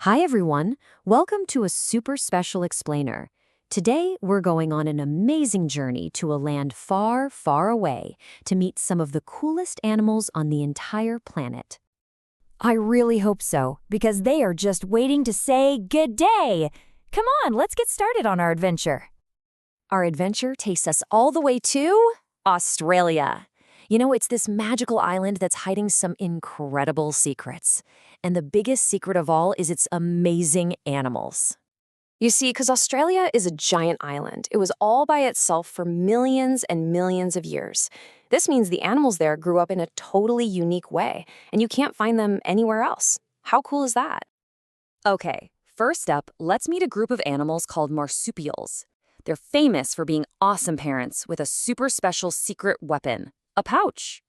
Hi everyone, welcome to a super special explainer. Today we're going on an amazing journey to a land far, far away to meet some of the coolest animals on the entire planet. I really hope so, because they are just waiting to say good day. Come on, let's get started on our adventure. Our adventure takes us all the way to Australia. You know, it's this magical island that's hiding some incredible secrets. And the biggest secret of all is its amazing animals. You see, because Australia is a giant island, it was all by itself for millions and millions of years. This means the animals there grew up in a totally unique way, and you can't find them anywhere else. How cool is that? Okay, first up, let's meet a group of animals called marsupials. They're famous for being awesome parents with a super special secret weapon, a pouch.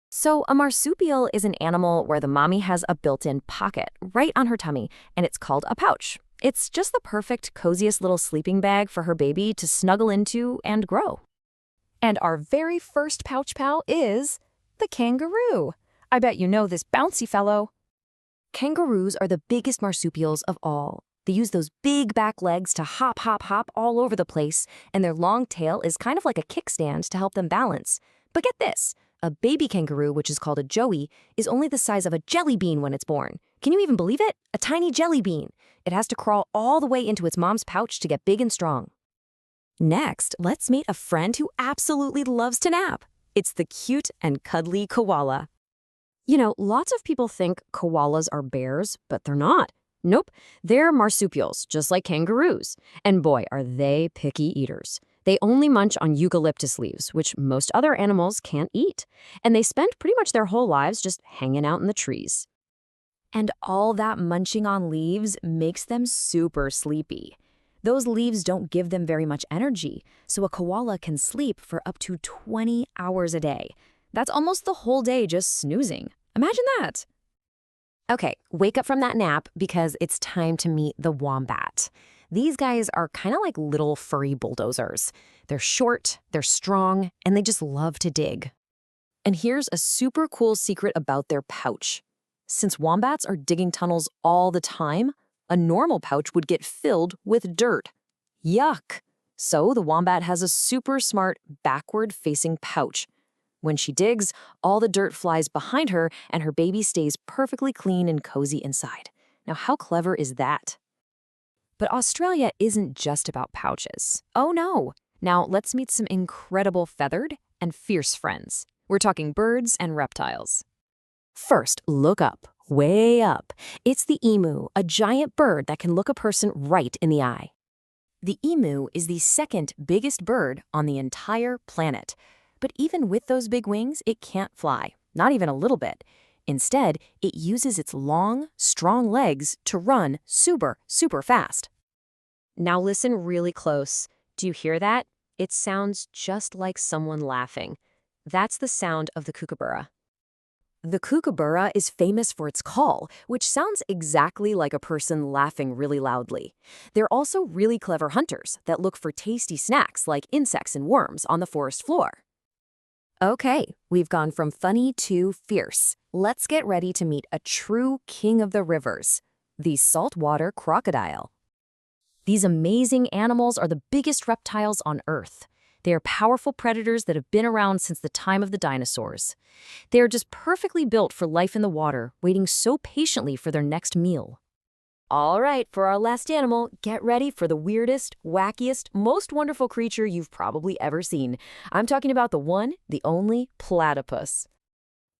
So a marsupial is an animal where the mommy has a built-in pocket right on her tummy, and it's called a pouch. It's just the perfect, coziest little sleeping bag for her baby to snuggle into and grow. And our very first pouch pal is the kangaroo. I bet you know this bouncy fellow. Kangaroos are the biggest marsupials of all. They use those big back legs to hop, hop, hop all over the place, and their long tail is kind of like a kickstand to help them balance. But get this, a baby kangaroo, which is called a joey, is only the size of a jelly bean when it's born. Can you even believe it? A tiny jelly bean. It has to crawl all the way into its mom's pouch to get big and strong. Next, let's meet a friend who absolutely loves to nap. It's the cute and cuddly koala. You know, lots of people think koalas are bears, but they're not. Nope, they're marsupials, just like kangaroos. And boy, are they picky eaters. They only munch on eucalyptus leaves, which most other animals can't eat. And they spend pretty much their whole lives just hanging out in the trees. And all that munching on leaves makes them super sleepy. Those leaves don't give them very much energy, so a koala can sleep for up to 20 hours a day. That's almost the whole day just snoozing. Imagine that. Okay, wake up from that nap because it's time to meet the wombat. These guys are kind of like little furry bulldozers. They're short, they're strong, and they just love to dig. And here's a super cool secret about their pouch. Since wombats are digging tunnels all the time, a normal pouch would get filled with dirt. Yuck! So the wombat has a super smart backward-facing pouch. When she digs, all the dirt flies behind her and her baby stays perfectly clean and cozy inside. Now, how clever is that? But Australia isn't just about pouches. Oh no! Now let's meet some incredible feathered and fierce friends. We're talking birds and reptiles. First, look up, way up. It's the emu, a giant bird that can look a person right in the eye. The emu is the second biggest bird on the entire planet. But even with those big wings, it can't fly, not even a little bit. Instead, it uses its long, strong legs to run super, super fast. Now listen really close. Do you hear that? It sounds just like someone laughing. That's the sound of the kookaburra. The kookaburra is famous for its call, which sounds exactly like a person laughing really loudly. They're also really clever hunters that look for tasty snacks like insects and worms on the forest floor. Okay, we've gone from funny to fierce. Let's get ready to meet a true king of the rivers, the saltwater crocodile. These amazing animals are the biggest reptiles on Earth. They are powerful predators that have been around since the time of the dinosaurs. They are just perfectly built for life in the water, waiting so patiently for their next meal. All right, for our last animal, get ready for the weirdest, wackiest, most wonderful creature you've probably ever seen. I'm talking about the one, the only platypus.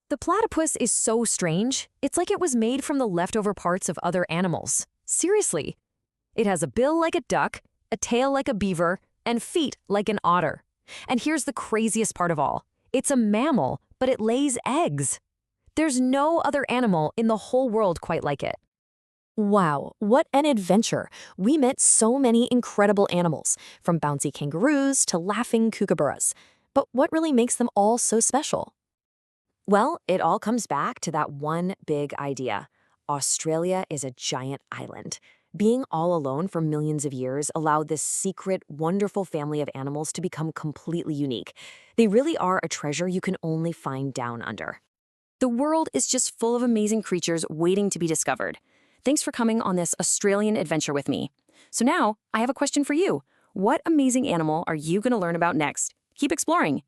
The platypus is so strange. It's like it was made from the leftover parts of other animals. Seriously. It has a bill like a duck, a tail like a beaver, and feet like an otter. And here's the craziest part of all. It's a mammal, but it lays eggs. There's no other animal in the whole world quite like it. Wow, what an adventure! We met so many incredible animals, from bouncy kangaroos to laughing kookaburras. But what really makes them all so special? Well, it all comes back to that one big idea. Australia is a giant island. Being all alone for millions of years allowed this secret, wonderful family of animals to become completely unique. They really are a treasure you can only find down under. The world is just full of amazing creatures waiting to be discovered. Thanks for coming on this Australian adventure with me. So now, I have a question for you. What amazing animal are you going to learn about next? Keep exploring.